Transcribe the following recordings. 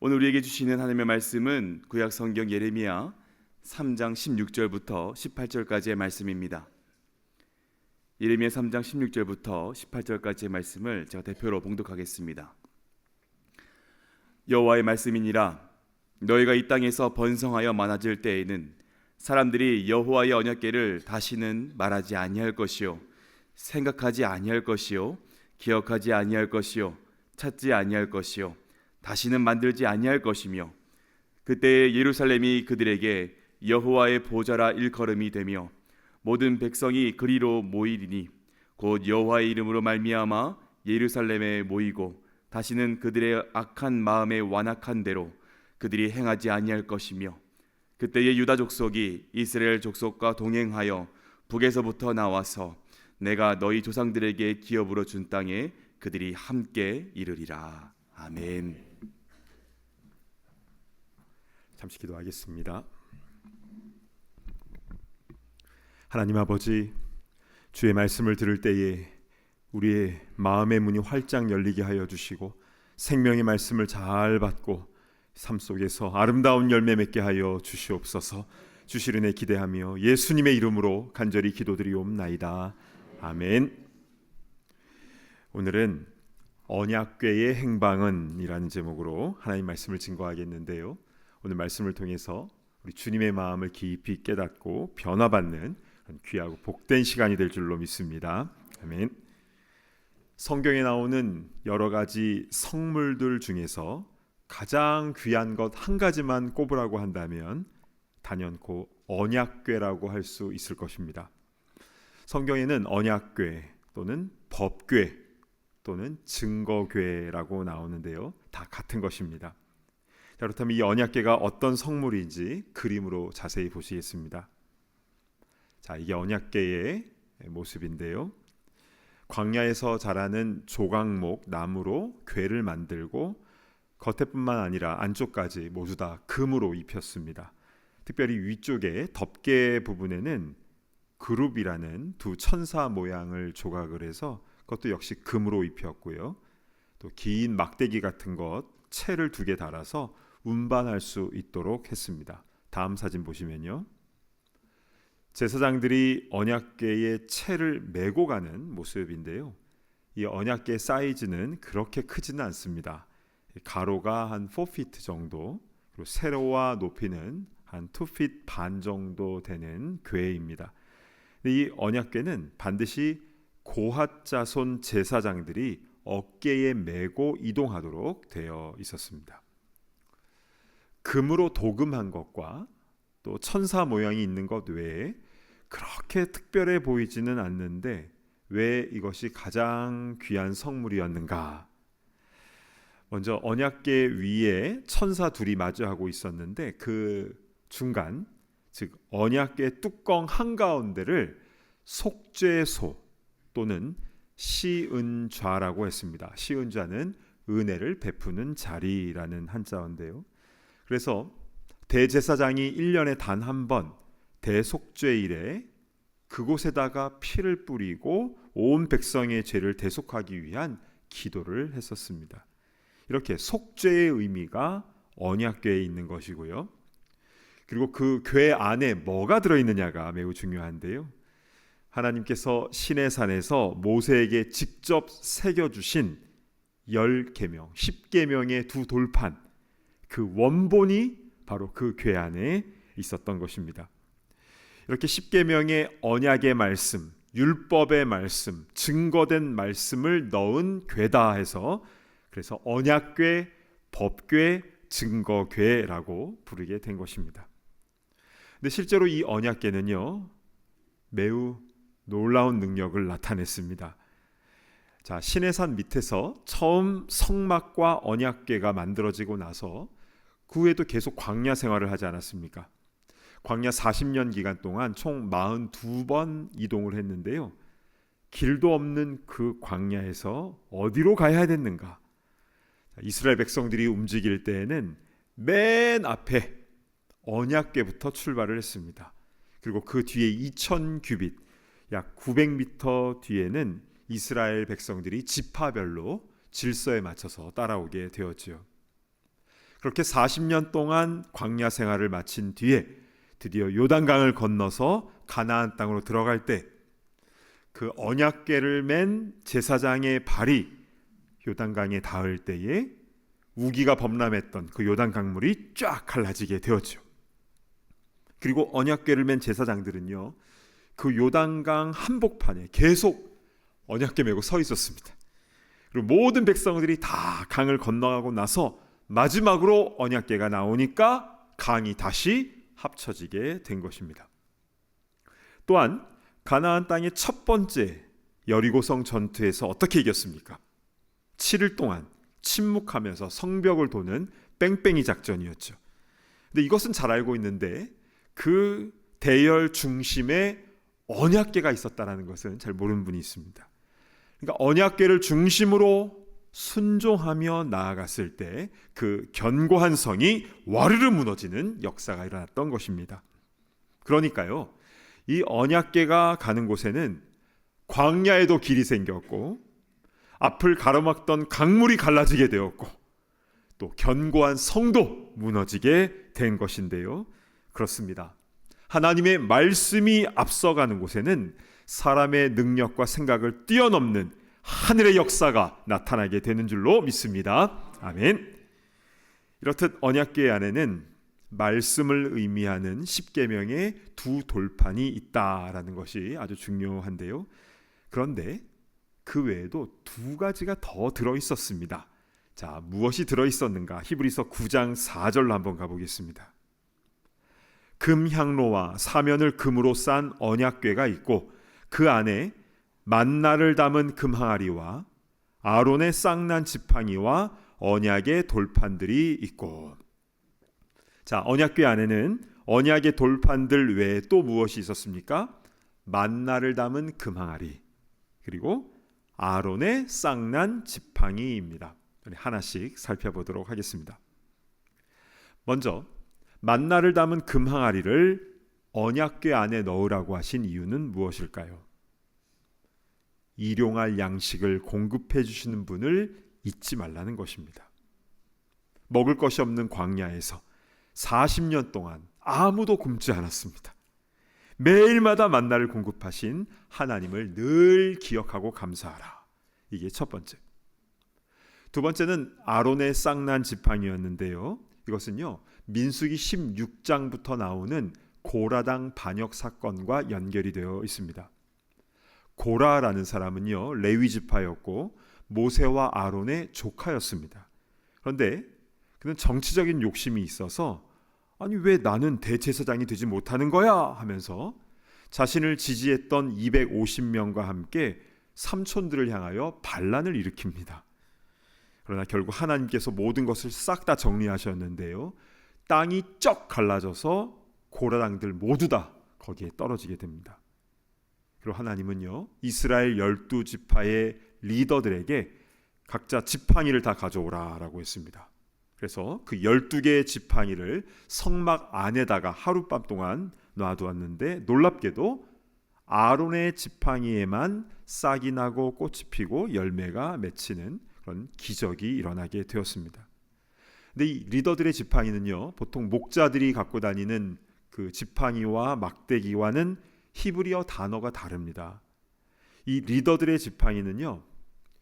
오늘 우리에게 주시는 하나님의 말씀은 구약 성경 예레미야 3장 16절부터 18절까지의 말씀입니다. 예레미야 3장 16절부터 18절까지의 말씀을 제가 대표로 봉독하겠습니다. 여호와의 말씀이니라. 너희가 이 땅에서 번성하여 많아질 때에는 사람들이 여호와의 언약궤를 다시는 말하지 아니할 것이요 생각하지 아니할 것이요 기억하지 아니할 것이요 찾지 아니할 것이요 다시는 만들지 아니할 것이며, 그때에 예루살렘이 그들에게 여호와의 보좌라 일컬음이 되며 모든 백성이 그리로 모이리니 곧 여호와의 이름으로 말미암아 예루살렘에 모이고 다시는 그들의 악한 마음에 완악한 대로 그들이 행하지 아니할 것이며, 그때에 유다 족속이 이스라엘 족속과 동행하여 북에서부터 나와서 내가 너희 조상들에게 기업으로 준 땅에 그들이 함께 이르리라. 아멘. 잠시 기도하겠습니다. 하나님 아버지, 주의 말씀을 들을 때에 우리의 마음의 문이 활짝 열리게 하여 주시고 생명의 말씀을 잘 받고 삶 속에서 아름다운 열매 맺게 하여 주시옵소서. 주실 은혜 기대하며 예수님의 이름으로 간절히 기도드리옵나이다. 아멘. 오늘은 언약궤의 행방은 이라는 제목으로 하나님 말씀을 증거하겠는데요, 오늘 말씀을 통해서 우리 주님의 마음을 깊이 깨닫고 변화받는 귀하고 복된 시간이 될 줄로 믿습니다. 아멘. 성경에 나오는 여러 가지 성물들 중에서 가장 귀한 것 한 가지만 꼽으라고 한다면 단연코 언약궤라고 할 수 있을 것입니다. 성경에는 언약궤 또는 법궤 또는 증거궤라고 나오는데요, 다 같은 것입니다. 자, 그렇다면 이 언약궤가 어떤 성물인지 그림으로 자세히 보시겠습니다. 자, 이게 언약궤의 모습인데요, 광야에서 자라는 조각목 나무로 궤를 만들고 겉에뿐만 아니라 안쪽까지 모두 다 금으로 입혔습니다. 특별히 위쪽에 덮개 부분에는 그룹이라는 두 천사 모양을 조각을 해서 그것도 역시 금으로 입혔고요, 또 긴 막대기 같은 것 채를 2개 달아서 운반할 수 있도록 했습니다. 다음 사진 보시면요, 제사장들이 언약궤에 채를 메고 가는 모습인데요, 이 언약궤 사이즈는 그렇게 크지는 않습니다. 가로가 한 4피트 정도, 그리고 세로와 높이는 한 2피트 반 정도 되는 궤입니다. 이 언약궤는 반드시 고핫 자손 제사장들이 어깨에 메고 이동하도록 되어 있었습니다. 금으로 도금한 것과 또 천사 모양이 있는 것 외에 그렇게 특별해 보이지는 않는데 왜 이것이 가장 귀한 성물이었는가? 먼저 언약궤 위에 천사 둘이 마주하고 있었는데 그 중간, 즉 언약궤 뚜껑 한가운데를 속죄소 또는 시은좌라고 했습니다. 시은좌는 은혜를 베푸는 자리라는 한자어인데요, 그래서 대제사장이 1년에 단 한 번 대속죄일에 그곳에다가 피를 뿌리고 온 백성의 죄를 대속하기 위한 기도를 했었습니다. 이렇게 속죄의 의미가 언약궤에 있는 것이고요, 그리고 그 궤 안에 뭐가 들어있느냐가 매우 중요한데요, 하나님께서 시내산에서 모세에게 직접 새겨주신 10계명, 10계명의 두 돌판, 그 원본이 바로 그 궤 안에 있었던 것입니다. 이렇게 10계명의 언약의 말씀, 율법의 말씀, 증거된 말씀을 넣은 궤다 해서 그래서 언약궤, 법궤, 증거궤라고 부르게 된 것입니다. 근데 실제로 이 언약궤는요, 매우 놀라운 능력을 나타냈습니다. 자, 시내산 밑에서 처음 성막과 언약궤가 만들어지고 나서 그 후에도 계속 광야 생활을 하지 않았습니까? 광야 40년 기간 동안 총 42번 이동을 했는데요, 길도 없는 그 광야에서 어디로 가야 됐는가? 이스라엘 백성들이 움직일 때에는 맨 앞에 언약궤부터 출발을 했습니다. 그리고 그 뒤에 2000규빗, 약 900m 뒤에는 이스라엘 백성들이 지파별로 질서에 맞춰서 따라오게 되었지요. 그렇게 40년 동안 광야 생활을 마친 뒤에 드디어 요단강을 건너서 가나안 땅으로 들어갈 때 그 언약궤를 맨 제사장의 발이 요단강에 닿을 때에 우기가 범람했던 그 요단 강물이 쫙 갈라지게 되었죠. 그리고 언약궤를 맨 제사장들은요, 그 요단강 한복판에 계속 언약궤 메고 서 있었습니다. 그리고 모든 백성들이 다 강을 건너가고 나서 마지막으로 언약궤가 나오니까 강이 다시 합쳐지게 된 것입니다. 또한 가나안 땅의 첫 번째 여리고성 전투에서 어떻게 이겼습니까? 7일 동안 침묵하면서 성벽을 도는 뺑뺑이 작전이었죠. 근데 이것은 잘 알고 있는데 그 대열 중심에 언약궤가 있었다는 것은 잘 모르는 분이 있습니다. 그러니까 언약궤를 중심으로 순종하며 나아갔을 때 그 견고한 성이 와르르 무너지는 역사가 일어났던 것입니다. 그러니까요, 이 언약궤가 가는 곳에는 광야에도 길이 생겼고 앞을 가로막던 강물이 갈라지게 되었고 또 견고한 성도 무너지게 된 것인데요. 그렇습니다. 하나님의 말씀이 앞서가는 곳에는 사람의 능력과 생각을 뛰어넘는 하늘의 역사가 나타나게 되는 줄로 믿습니다. 아멘. 이렇듯 언약궤 안에는 말씀을 의미하는 십계명의 두 돌판이 있다라는 것이 아주 중요한데요. 그런데 그 외에도 두 가지가 더 들어있었습니다. 자, 무엇이 들어있었는가? 히브리서 9장 4절로 한번 가보겠습니다. 금향로와 사면을 금으로 싼 언약궤가 있고 그 안에 만나를 담은 금항아리와 아론의 쌍난 지팡이와 언약의 돌판들이 있고, 자, 언약궤 안에는 언약의 돌판들 외에 또 무엇이 있었습니까? 만나를 담은 금항아리, 그리고 아론의 쌍난 지팡이입니다. 하나씩 살펴보도록 하겠습니다. 먼저 만나를 담은 금항아리를 언약궤 안에 넣으라고 하신 이유는 무엇일까요? 일용할 양식을 공급해 주시는 분을 잊지 말라는 것입니다. 먹을 것이 없는 광야에서 40년 동안 아무도 굶지 않았습니다. 매일마다 만나를 공급하신 하나님을 늘 기억하고 감사하라. 이게 첫 번째. 두 번째는 아론의 쌍난 지팡이였는데요. 이것은요, 민수기 16장부터 나오는 고라당 반역 사건과 연결이 되어 있습니다. 고라라는 사람은요, 레위 지파였고 모세와 아론의 조카였습니다. 그런데 그는 정치적인 욕심이 있어서 아니 왜 나는 대제사장이 되지 못하는 거야 하면서 자신을 지지했던 250명과 함께 삼촌들을 향하여 반란을 일으킵니다. 그러나 결국 하나님께서 모든 것을 싹 다 정리하셨는데요, 땅이 쩍 갈라져서 고라당들 모두 다 거기에 떨어지게 됩니다. 그리고 하나님은요, 이스라엘 12지파의 리더들에게 각자 지팡이를 다 가져오라라고 했습니다. 그래서 그 12개의 지팡이를 성막 안에다가 하룻밤 동안 놔두었는데 놀랍게도 아론의 지팡이에만 싹이 나고 꽃이 피고 열매가 맺히는 그런 기적이 일어나게 되었습니다. 근데 이 리더들의 지팡이는요, 보통 목자들이 갖고 다니는 그 지팡이와 막대기와는 히브리어 단어가 다릅니다. 이 리더들의 지팡이는요,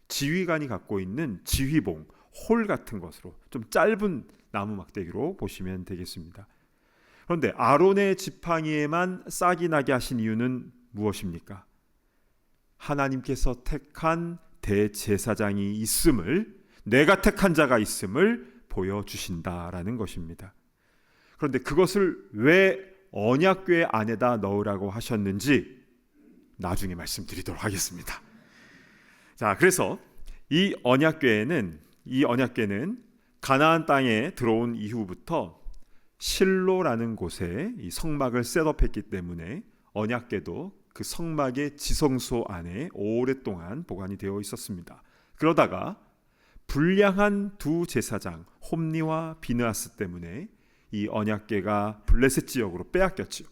지휘관이 갖고 있는 지휘봉, 홀 같은 것으로 좀 짧은 나무 막대기로 보시면 되겠습니다. 그런데 아론의 지팡이에만 싹이 나게 하신 이유는 무엇입니까? 하나님께서 택한 대제사장이 있음을, 내가 택한 자가 있음을 보여주신다라는 것입니다. 그런데 그것을 왜 언약궤 안에다 넣으라고 하셨는지 나중에 말씀드리도록 하겠습니다. 자, 그래서 이 언약궤는 가나안 땅에 들어온 이후부터 실로라는 곳에 이 성막을 셋업했기 때문에 언약궤도 그 성막의 지성소 안에 오랫동안 보관이 되어 있었습니다. 그러다가 불량한 두 제사장 홈니와 비느하스 때문에 이 언약궤가 블레셋 지역으로 빼앗겼죠.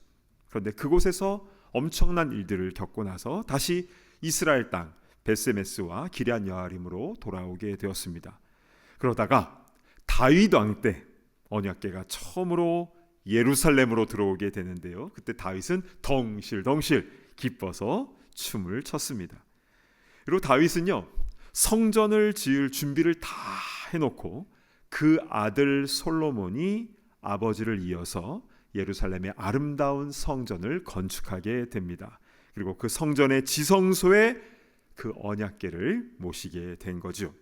그런데 그곳에서 엄청난 일들을 겪고 나서 다시 이스라엘 땅 베스메스와 기럇 여아림으로 돌아오게 되었습니다. 그러다가 다윗 왕 때 언약궤가 처음으로 예루살렘으로 들어오게 되는데요. 그때 다윗은 덩실덩실 기뻐서 춤을 췄습니다. 그리고 다윗은요, 성전을 지을 준비를 다 해놓고 그 아들 솔로몬이 아버지를 이어서 예루살렘의 아름다운 성전을 건축하게 됩니다. 그리고 그 성전의 지성소에 그 언약궤를 모시게 된 거죠.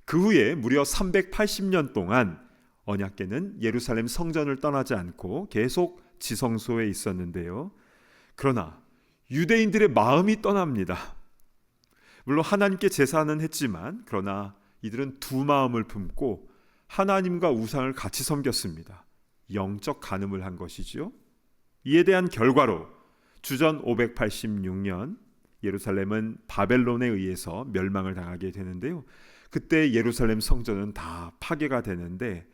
그 후에 무려 380년 동안 언약궤는 예루살렘 성전을 떠나지 않고 계속 지성소에 있었는데요. 그러나 유대인들의 마음이 떠납니다. 물론 하나님께 제사는 했지만 그러나 이들은 두 마음을 품고 하나님과 우상을 같이 섬겼습니다. 영적 간음을 한 것이지요. 이에 대한 결과로 주전 586년 예루살렘은 바벨론에 의해서 멸망을 당하게 되는데요. 그때 예루살렘 성전은 다 파괴가 되는데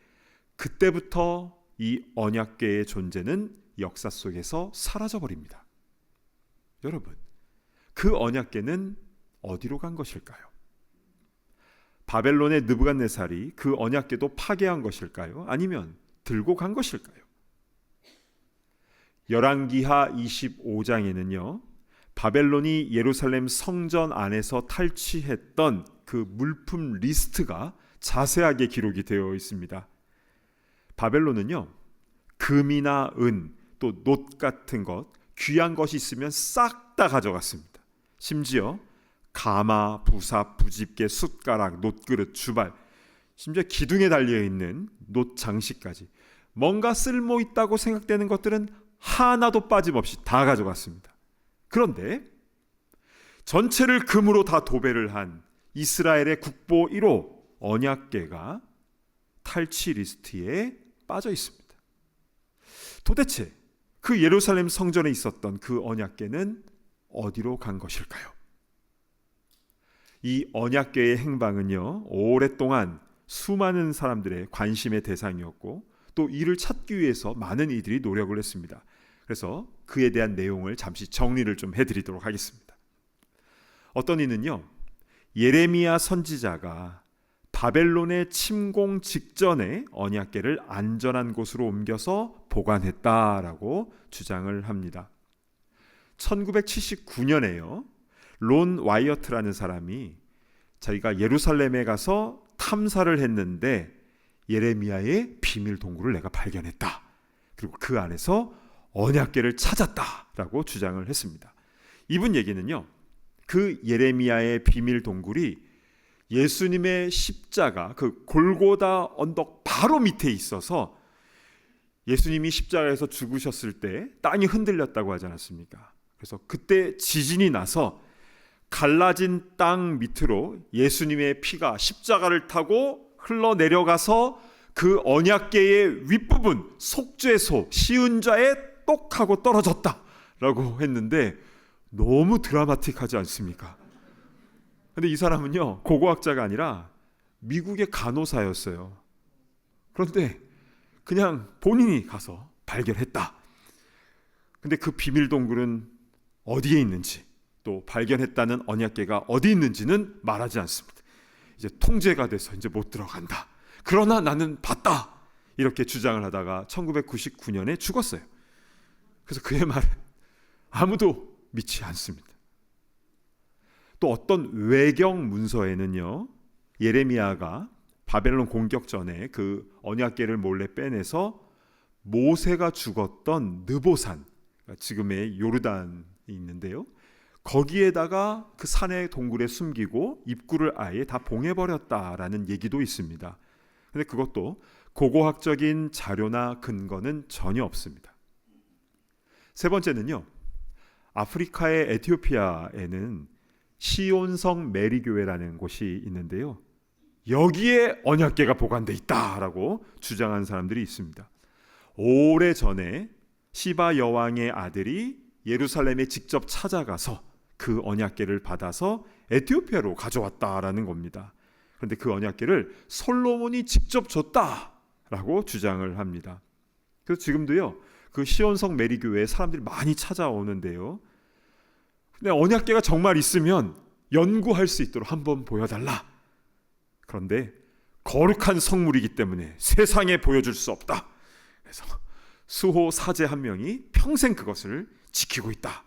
그때부터 이 언약궤의 존재는 역사 속에서 사라져버립니다. 여러분, 그 언약궤는 어디로 간 것일까요? 바벨론의 느부갓네살이 그 언약궤도 파괴한 것일까요? 아니면 들고 간 것일까요? 열왕기하 25장에는요, 바벨론이 예루살렘 성전 안에서 탈취했던 그 물품 리스트가 자세하게 기록이 되어 있습니다. 바벨론은요, 금이나 은, 또 놋 같은 것, 귀한 것이 있으면 싹 다 가져갔습니다. 심지어 가마, 부삽, 부집개, 숟가락, 놋그릇, 주발, 심지어 기둥에 달려있는 놋 장식까지 뭔가 쓸모 있다고 생각되는 것들은 하나도 빠짐없이 다 가져갔습니다. 그런데 전체를 금으로 다 도배를 한 이스라엘의 국보 1호 언약궤가 탈취 리스트에 빠져 있습니다. 도대체 그 예루살렘 성전에 있었던 그 언약궤는 어디로 간 것일까요? 이 언약궤의 행방은요, 오랫동안 수많은 사람들의 관심의 대상이었고 또 이를 찾기 위해서 많은 이들이 노력을 했습니다. 그래서 그에 대한 내용을 잠시 정리를 좀 해드리도록 하겠습니다. 어떤 이는요, 예레미야 선지자가 바벨론의 침공 직전에 언약궤를 안전한 곳으로 옮겨서 보관했다라고 주장을 합니다. 1979년에요, 론 와이어트라는 사람이 자기가 예루살렘에 가서 탐사를 했는데 예레미야의 비밀 동굴을 내가 발견했다. 그리고 그 안에서 언약궤를 찾았다라고 주장을 했습니다. 이분 얘기는요, 그 예레미야의 비밀 동굴이 예수님의 십자가, 그 골고다 언덕 바로 밑에 있어서 예수님이 십자가에서 죽으셨을 때 땅이 흔들렸다고 하지 않았습니까? 그래서 그때 지진이 나서 갈라진 땅 밑으로 예수님의 피가 십자가를 타고 흘러내려가서 그 언약궤의 윗부분 속죄소 시은좌에 똑 하고 떨어졌다라고 했는데 너무 드라마틱하지 않습니까? 근데 이 사람은요, 고고학자가 아니라 미국의 간호사였어요. 그런데 그냥 본인이 가서 발견했다. 근데 그 비밀 동굴은 어디에 있는지, 또 발견했다는 언약궤가 어디 있는지는 말하지 않습니다. 이제 통제가 돼서 이제 못 들어간다. 그러나 나는 봤다. 이렇게 주장을 하다가 1999년에 죽었어요. 그래서 그의 말을 아무도 믿지 않습니다. 또 어떤 외경 문서에는요, 예레미야가 바벨론 공격 전에 그 언약궤를 몰래 빼내서 모세가 죽었던 느보산, 지금의 요르단이 있는데요, 거기에다가 그 산의 동굴에 숨기고 입구를 아예 다 봉해버렸다라는 얘기도 있습니다. 근데 그것도 고고학적인 자료나 근거는 전혀 없습니다. 세 번째는요, 아프리카의 에티오피아에는 시온성 메리교회라는 곳이 있는데요, 여기에 언약궤가 보관돼 있다라고 주장한 사람들이 있습니다. 오래전에 시바 여왕의 아들이 예루살렘에 직접 찾아가서 그 언약궤를 받아서 에티오피아로 가져왔다라는 겁니다. 그런데 그 언약궤를 솔로몬이 직접 줬다라고 주장을 합니다. 그래서 지금도요, 그 시온성 메리교회에 사람들이 많이 찾아오는데요, 근데 언약궤가 정말 있으면 연구할 수 있도록 한번 보여달라. 그런데 거룩한 성물이기 때문에 세상에 보여줄 수 없다. 그래서 수호 사제 한 명이 평생 그것을 지키고 있다.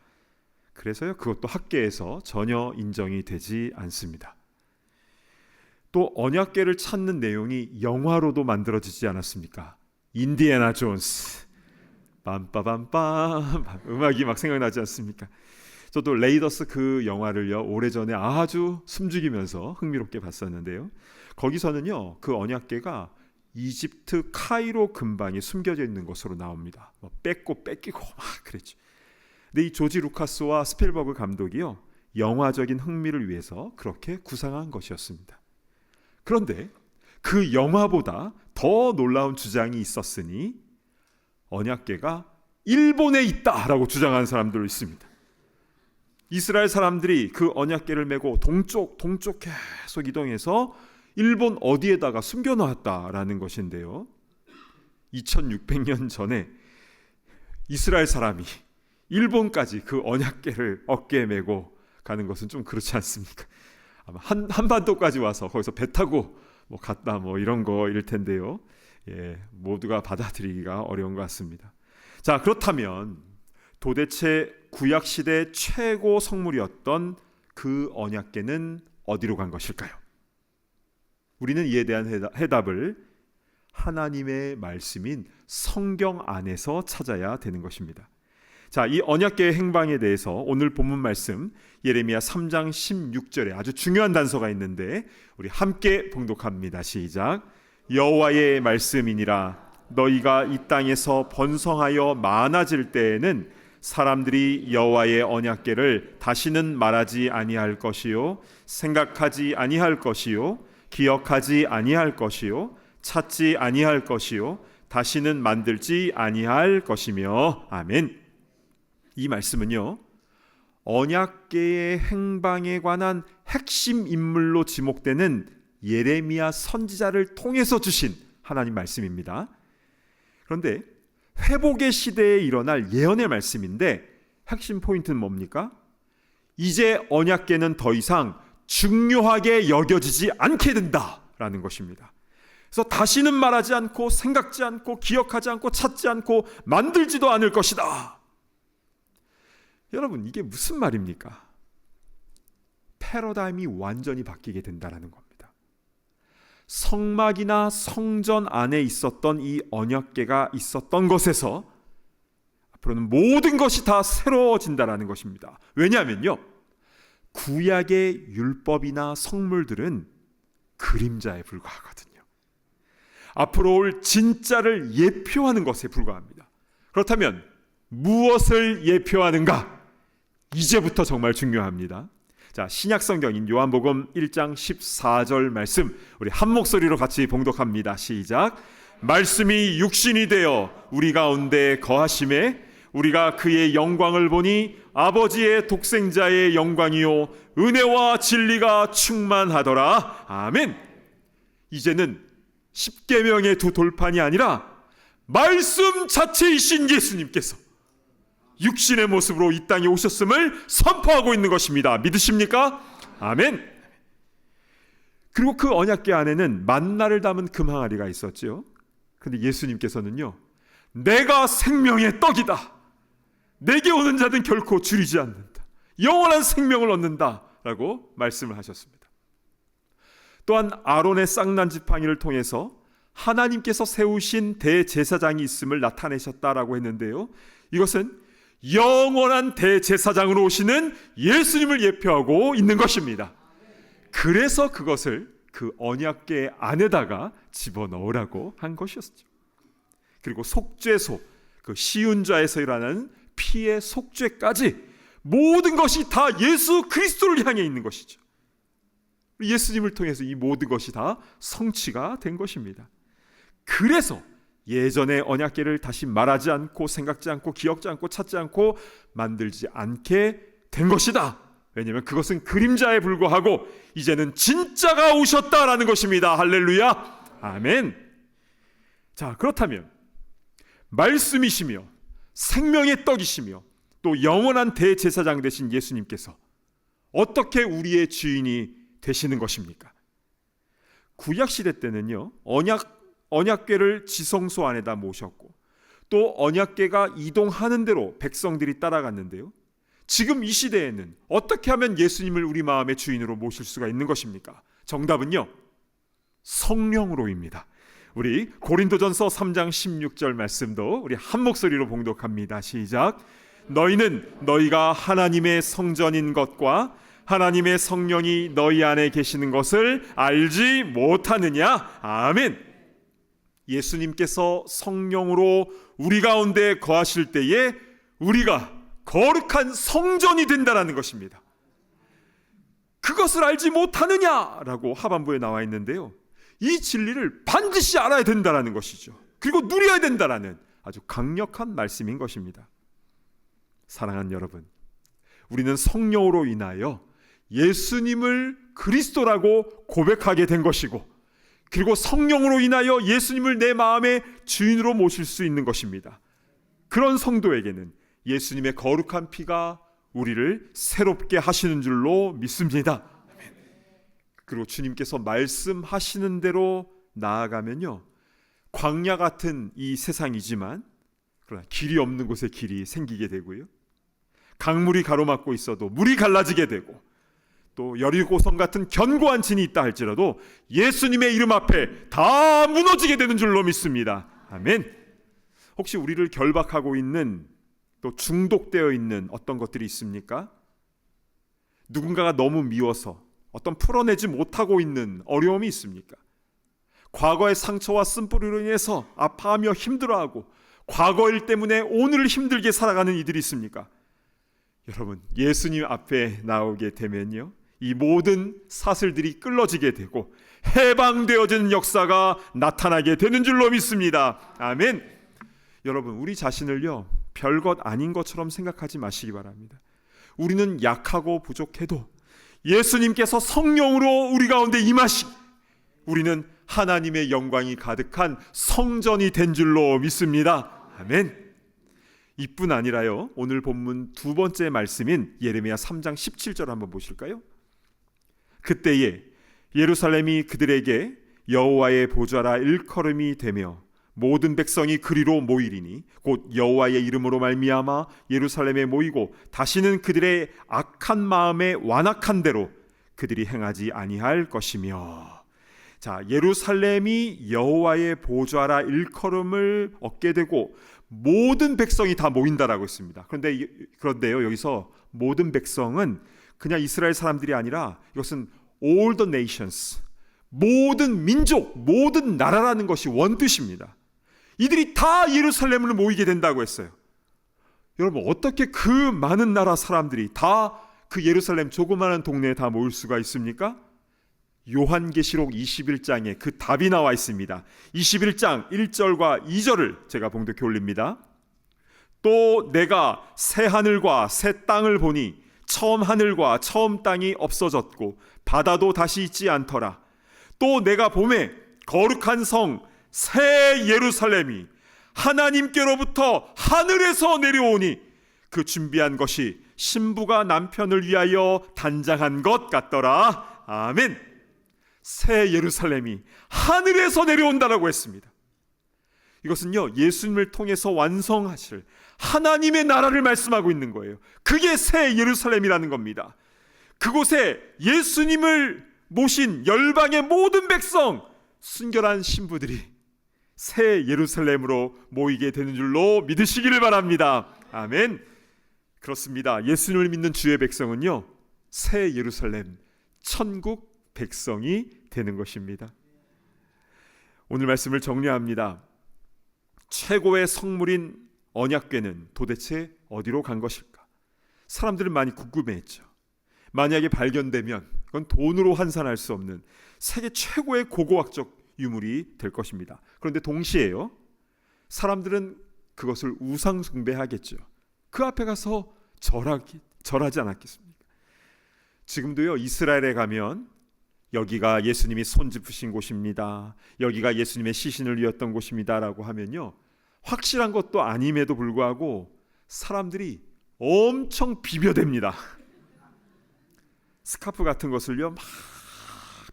그래서요, 그것도 학계에서 전혀 인정이 되지 않습니다. 또 언약궤를 찾는 내용이 영화로도 만들어지지 않았습니까? 인디애나 존스, 빰빠밤빰, 음악이 막 생각나지 않습니까? 저도 레이더스 그 영화를요, 오래전에 아주 숨죽이면서 흥미롭게 봤었는데요, 거기서는요, 그 언약궤가 이집트 카이로 근방에 숨겨져 있는 것으로 나옵니다. 뭐 뺏고 뺏기고 막 그랬죠. 근데 이 조지 루카스와 스필버그 감독이요, 영화적인 흥미를 위해서 그렇게 구상한 것이었습니다. 그런데 그 영화보다 더 놀라운 주장이 있었으니 언약궤가 일본에 있다라고 주장하는 사람들도 있습니다. 이스라엘 사람들이 그 언약궤를 메고 동쪽 계속 이동해서 일본 어디에다가 숨겨놓았다라는 것인데요, 2600년 전에 이스라엘 사람이 일본까지 그 언약궤를 어깨에 메고 가는 것은 좀 그렇지 않습니까? 아마 한반도까지 와서 거기서 배 타고 뭐 갔다 뭐 이런 거일 텐데요, 모두가 받아들이기가 어려운 것 같습니다. 자, 그렇다면 도대체 구약 시대 최고 성물이었던 그 언약궤는 어디로 간 것일까요? 우리는 이에 대한 해답을 하나님의 말씀인 성경 안에서 찾아야 되는 것입니다. 자, 이 언약궤의 행방에 대해서 오늘 본문 말씀 예레미야 3장 16절에 아주 중요한 단서가 있는데 우리 함께 봉독합니다. 시작. 여호와의 말씀이니라. 너희가 이 땅에서 번성하여 많아질 때에는 사람들이 여호와의 언약궤를 다시는 말하지 아니할 것이요, 생각하지 아니할 것이요, 기억하지 아니할 것이요, 찾지 아니할 것이요, 다시는 만들지 아니할 것이며. 아멘. 이 말씀은요, 언약궤의 행방에 관한 핵심 인물로 지목되는 예레미야 선지자를 통해서 주신 하나님 말씀입니다. 그런데 회복의 시대에 일어날 예언의 말씀인데 핵심 포인트는 뭡니까? 이제 언약궤는 더 이상 중요하게 여겨지지 않게 된다라는 것입니다. 그래서 다시는 말하지 않고 생각지 않고 기억하지 않고 찾지 않고 만들지도 않을 것이다. 여러분, 이게 무슨 말입니까? 패러다임이 완전히 바뀌게 된다는 겁니다. 성막이나 성전 안에 있었던 이 언약궤가 있었던 것에서 앞으로는 모든 것이 다 새로워진다는 것입니다. 왜냐하면요, 구약의 율법이나 성물들은 그림자에 불과하거든요. 앞으로 올 진짜를 예표하는 것에 불과합니다. 그렇다면 무엇을 예표하는가? 이제부터 정말 중요합니다. 자, 신약 성경인 요한복음 1장 14절 말씀 우리 한 목소리로 같이 봉독합니다. 시작. 말씀이 육신이 되어 우리 가운데 거하심에 우리가 그의 영광을 보니 아버지의 독생자의 영광이요 은혜와 진리가 충만하더라. 아멘. 이제는 십계명의 두 돌판이 아니라 말씀 자체이신 예수님께서 육신의 모습으로 이 땅에 오셨음을 선포하고 있는 것입니다. 믿으십니까? 아멘. 그리고 그 언약궤 안에는 만나를 담은 금항아리가 있었죠. 그런데 예수님께서는요, 내가 생명의 떡이다. 내게 오는 자는 결코 줄이지 않는다. 영원한 생명을 얻는다 라고 말씀을 하셨습니다. 또한 아론의 쌍난 지팡이를 통해서 하나님께서 세우신 대제사장이 있음을 나타내셨다라고 했는데요, 이것은 영원한 대제사장으로 오시는 예수님을 예표하고 있는 것입니다. 그래서 그것을 그 언약궤 안에다가 집어넣으라고 한 것이었죠. 그리고 속죄소, 그 시운자에서 일어나는 피의 속죄까지 모든 것이 다 예수 그리스도를 향해 있는 것이죠. 예수님을 통해서 이 모든 것이 다 성취가 된 것입니다. 그래서 예전의 언약궤를 다시 말하지 않고 생각지 않고 기억지 않고 찾지 않고 만들지 않게 된 것이다. 왜냐하면 그것은 그림자에 불과하고 이제는 진짜가 오셨다라는 것입니다. 할렐루야. 아멘. 자, 그렇다면 말씀이시며 생명의 떡이시며 또 영원한 대제사장 되신 예수님께서 어떻게 우리의 주인이 되시는 것입니까? 구약 시대 때는요, 언약궤를 지성소 안에다 모셨고 또 언약궤가 이동하는 대로 백성들이 따라갔는데요, 지금 이 시대에는 어떻게 하면 예수님을 우리 마음의 주인으로 모실 수가 있는 것입니까? 정답은요, 성령으로입니다. 우리 고린도전서 3장 16절 말씀도 우리 한 목소리로 봉독합니다. 시작. 너희는 너희가 하나님의 성전인 것과 하나님의 성령이 너희 안에 계시는 것을 알지 못하느냐? 아멘. 예수님께서 성령으로 우리 가운데 거하실 때에 우리가 거룩한 성전이 된다는 것입니다. 그것을 알지 못하느냐라고 하반부에 나와 있는데요, 이 진리를 반드시 알아야 된다는 것이죠. 그리고 누려야 된다는 아주 강력한 말씀인 것입니다. 사랑하는 여러분, 우리는 성령으로 인하여 예수님을 그리스도라고 고백하게 된 것이고, 그리고 성령으로 인하여 예수님을 내 마음의 주인으로 모실 수 있는 것입니다. 그런 성도에게는 예수님의 거룩한 피가 우리를 새롭게 하시는 줄로 믿습니다. 그리고 주님께서 말씀하시는 대로 나아가면요, 광야 같은 이 세상이지만 그러나 길이 없는 곳에 길이 생기게 되고요, 강물이 가로막고 있어도 물이 갈라지게 되고, 또 여리고성 같은 견고한 진이 있다 할지라도 예수님의 이름 앞에 다 무너지게 되는 줄로 믿습니다. 아멘. 혹시 우리를 결박하고 있는, 또 중독되어 있는 어떤 것들이 있습니까? 누군가가 너무 미워서 어떤 풀어내지 못하고 있는 어려움이 있습니까? 과거의 상처와 쓴뿌리로 인해서 아파하며 힘들어하고 과거 일 때문에 오늘을 힘들게 살아가는 이들이 있습니까? 여러분, 예수님 앞에 나오게 되면요, 이 모든 사슬들이 끌어지게 되고 해방되어지는 역사가 나타나게 되는 줄로 믿습니다. 아멘. 여러분, 우리 자신을요, 별것 아닌 것처럼 생각하지 마시기 바랍니다. 우리는 약하고 부족해도 예수님께서 성령으로 우리 가운데 임하시, 우리는 하나님의 영광이 가득한 성전이 된 줄로 믿습니다. 아멘. 이뿐 아니라요, 오늘 본문 두 번째 말씀인 예레미야 3장 17절 한번 보실까요? 그때에 예루살렘이 그들에게 여호와의 보좌라 일컬음이 되며 모든 백성이 그리로 모이리니 곧 여호와의 이름으로 말미암아 예루살렘에 모이고 다시는 그들의 악한 마음에 완악한 대로 그들이 행하지 아니할 것이며. 자, 예루살렘이 여호와의 보좌라 일컬음을 얻게 되고 모든 백성이 다 모인다라고 했습니다. 그런데요, 여기서 모든 백성은 그냥 이스라엘 사람들이 아니라 이것은 all the nations, 모든 민족, 모든 나라라는 것이 원뜻입니다. 이들이 다 예루살렘을 모이게 된다고 했어요. 여러분, 어떻게 그 많은 나라 사람들이 다 그 예루살렘 조그마한 동네에 다 모일 수가 있습니까? 요한계시록 21장에 그 답이 나와 있습니다. 21장 1절과 2절을 제가 봉독해 올립니다. 또 내가 새 하늘과 새 땅을 보니 처음 하늘과 처음 땅이 없어졌고 바다도 다시 있지 않더라. 또 내가 보매 거룩한 성 새 예루살렘이 하나님께로부터 하늘에서 내려오니 그 준비한 것이 신부가 남편을 위하여 단장한 것 같더라. 아멘. 새 예루살렘이 하늘에서 내려온다라고 했습니다. 이것은요, 예수님을 통해서 완성하실 하나님의 나라를 말씀하고 있는 거예요. 그게 새 예루살렘이라는 겁니다. 그곳에 예수님을 모신 열방의 모든 백성, 순결한 신부들이 새 예루살렘으로 모이게 되는 줄로 믿으시기를 바랍니다. 아멘. 그렇습니다. 예수님을 믿는 주의 백성은요, 새 예루살렘, 천국 백성이 되는 것입니다. 오늘 말씀을 정리합니다. 최고의 성물인 언약궤는 도대체 어디로 간 것일까? 사람들은 많이 궁금해했죠. 만약에 발견되면 그건 돈으로 환산할 수 없는 세계 최고의 고고학적 유물이 될 것입니다. 그런데 동시에요, 사람들은 그것을 우상 숭배하겠죠. 그 앞에 가서 절하지 않았겠습니까? 지금도요, 이스라엘에 가면 여기가 예수님이 손 짚으신 곳입니다, 여기가 예수님의 시신을 위었던 곳입니다 라고 하면요, 확실한 것도 아님에도 불구하고 사람들이 엄청 비벼댑니다. 스카프 같은 것을요 막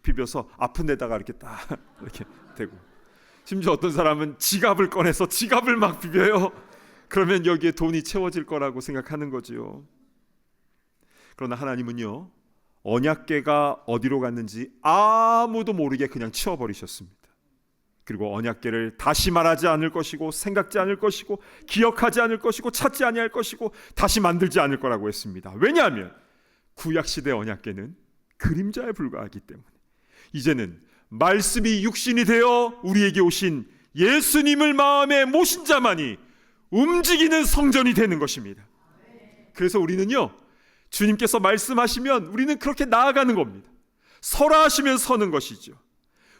비벼서 아픈 데다가 이렇게 딱 이렇게 대고, 심지어 어떤 사람은 지갑을 꺼내서 지갑을 막 비벼요. 그러면 여기에 돈이 채워질 거라고 생각하는 거지요. 그러나 하나님은요, 언약궤가 어디로 갔는지 아무도 모르게 그냥 치워버리셨습니다. 그리고 언약궤를 다시 말하지 않을 것이고, 생각지 않을 것이고, 기억하지 않을 것이고, 찾지 아니할 것이고, 다시 만들지 않을 거라고 했습니다. 왜냐하면 구약시대 언약궤는 그림자에 불과하기 때문에 이제는 말씀이 육신이 되어 우리에게 오신 예수님을 마음에 모신 자만이 움직이는 성전이 되는 것입니다. 그래서 우리는요, 주님께서 말씀하시면 우리는 그렇게 나아가는 겁니다. 서라 하시면 서는 것이죠.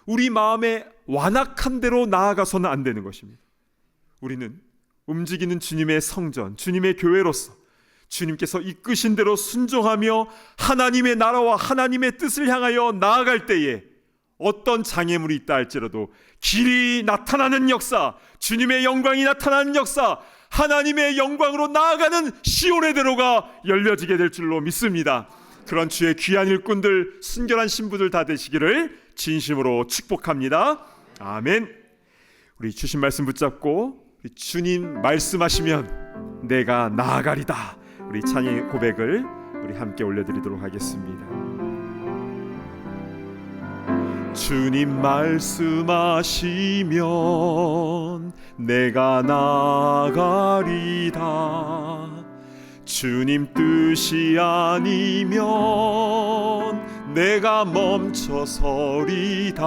우리 마음에 완악한 대로 나아가서는 안 되는 것입니다. 우리는 움직이는 주님의 성전, 주님의 교회로서 주님께서 이끄신 대로 순종하며 하나님의 나라와 하나님의 뜻을 향하여 나아갈 때에 어떤 장애물이 있다 할지라도 길이 나타나는 역사, 주님의 영광이 나타나는 역사, 하나님의 영광으로 나아가는 시온의 대로가 열려지게 될 줄로 믿습니다. 그런 주의 귀한 일꾼들, 순결한 신부들 다 되시기를 진심으로 축복합니다. 아멘. 우리 주신 말씀 붙잡고 주님 말씀하시면 내가 나아가리다, 우리 찬양의 고백을 우리 함께 올려드리도록 하겠습니다. 주님 말씀하시면 내가 나아가리다. 주님 뜻이 아니면 내가 멈춰서리다.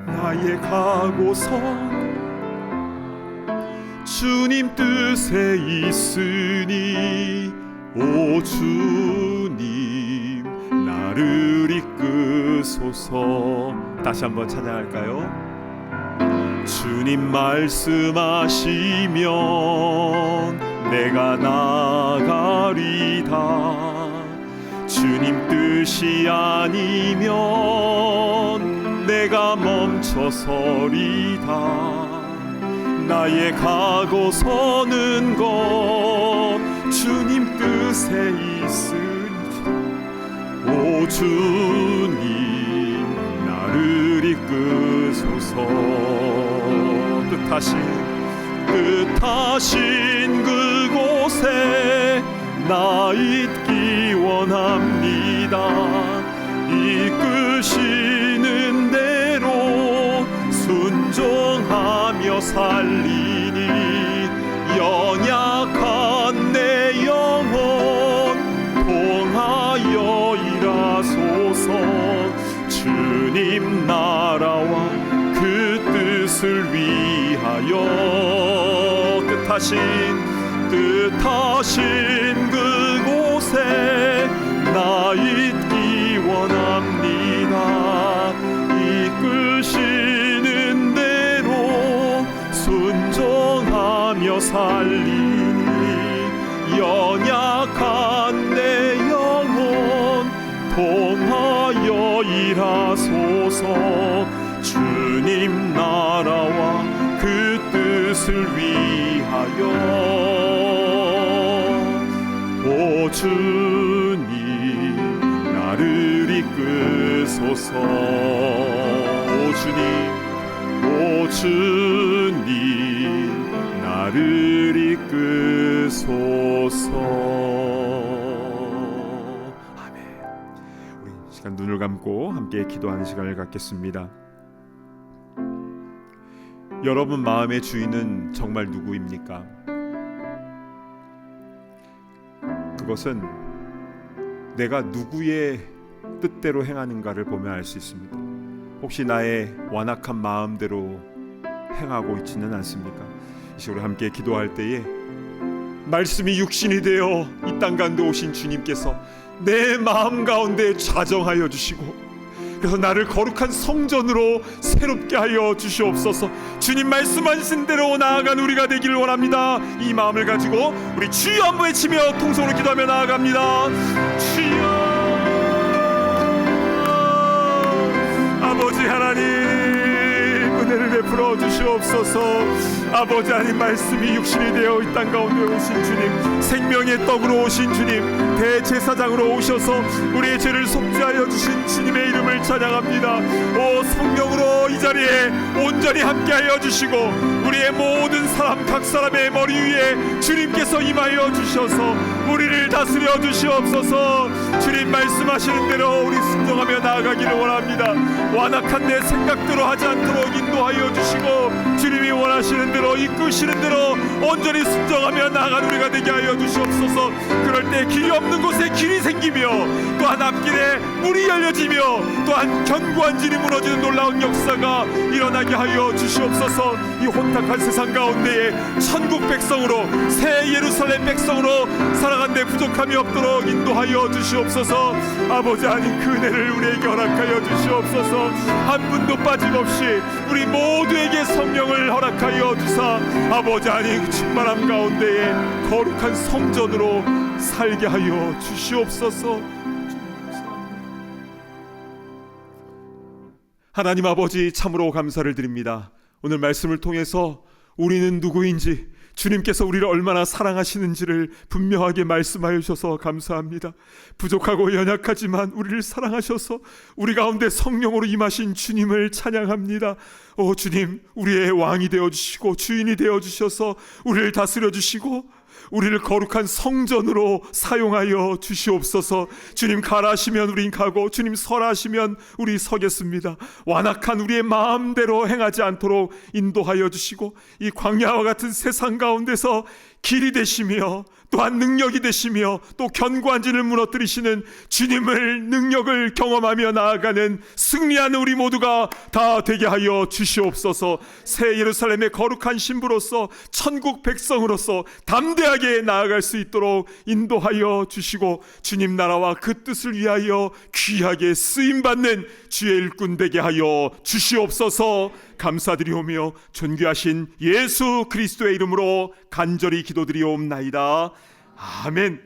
나의 각오선 주님 뜻에 있으니 오 주님 나를 이끄소서. 다시 한번 찬양할까요? 주님 말씀하시면 내가 나가리다. 주님 뜻이 아니면 내가 멈춰서리다. 나의 가고 서는 것 주님 뜻에 있으니 오 주님 나를 이끄소서. 뜻하신 그곳에 나 있기 원합니다. 이끄시는 대로 순종하며 살리니 연약한 내 영혼 통하여 일하소서. 주님 나라와 그 뜻을 위하여 뜻하신 그곳에 나 있기 원합니다. 이끄시는 대로 순종하며 살리니 연약한 내 영혼 통하여 일하소서. 주님 나라와 그 뜻을 위하여 오 주님 나를 이끄소서. 오 주님 나를 이끄소서. 아멘. 우리 시간 눈을 감고 함께 기도하는 시간을 갖겠습니다. 여러분 마음의 주인은 정말 누구입니까? 그것은 내가 누구의 뜻대로 행하는가를 보면 알 수 있습니다. 혹시 나의 완악한 마음대로 행하고 있지는 않습니까? 이 시간으로 함께 기도할 때에 말씀이 육신이 되어 이 땅 가운데 오신 주님께서 내 마음 가운데 좌정하여 주시고 그래서 나를 거룩한 성전으로 새롭게 하여 주시옵소서. 주님 말씀하신 대로 나아간 우리가 되기를 원합니다. 이 마음을 가지고 우리 주여 한번 외치며 통성으로 기도하며 나아갑니다. 주여. 아버지 하나님 은혜를 베풀어 주시옵소서. 아버지 하나님, 말씀이 육신이 되어 이 땅 가운데 오신 주님, 생명의 떡으로 오신 주님, 대제사장으로 오셔서 우리의 죄를 속죄하여 주신 주님의 이름을 찬양합니다. 오 성령으로 이 자리에 온전히 함께하여 주시고 우리의 모든 사람 각 사람의 머리 위에 주님께서 임하여 주셔서 우리를 다스려 주시옵소서. 주님 말씀하시는 대로 우리 순종하며 나아가기를 원합니다. 완악한 내 생각대로 하지 않도록 인도하여 주시고 주님이 원하시는 대로 이끄시는 대로 온전히 순종하며 나아가는 우리가 되게 하여 주시옵소서. 그럴 때 길이 없는 곳에 길이 생기며 또한 앞길에 문이 열려지며 또한 견고한 진이 무너지는 놀라운 역사가 일어나게 하여 주시옵소서. 이 혼탁한 세상 가운데에 천국 백성으로 새 예루살렘 백성으로 살아간 데 부족함이 없도록 인도하여 주시옵소서. 아버지 하나님, 그 은혜를 우리에게 허락하여 주시옵소서. 한 분도 빠짐없이 우리 모두에게 성령을 허락하여 주사 아버지 하나님 충만함 가운데에 거룩한 성전으로 살게 하여 주시옵소서. 하나님 아버지, 참으로 감사를 드립니다. 오늘 말씀을 통해서 우리는 누구인지, 주님께서 우리를 얼마나 사랑하시는지를 분명하게 말씀하여 주셔서 감사합니다. 부족하고 연약하지만 우리를 사랑하셔서 우리 가운데 성령으로 임하신 주님을 찬양합니다. 오 주님, 우리의 왕이 되어주시고 주인이 되어주셔서 우리를 다스려 주시고 우리를 거룩한 성전으로 사용하여 주시옵소서. 주님 가라하시면 우린 가고 주님 설하시면 우리 서겠습니다. 완악한 우리의 마음대로 행하지 않도록 인도하여 주시고 이 광야와 같은 세상 가운데서 길이 되시며 또한 능력이 되시며 또 견고한 진을 무너뜨리시는 주님을 능력을 경험하며 나아가는 승리하는 우리 모두가 다 되게 하여 주시옵소서. 새 예루살렘의 거룩한 신부로서 천국 백성으로서 담대하게 나아갈 수 있도록 인도하여 주시고 주님 나라와 그 뜻을 위하여 귀하게 쓰임받는 주의 일꾼 되게 하여 주시옵소서. 감사드리오며 존귀하신 예수 그리스도의 이름으로 간절히 기도드리옵나이다. 아멘.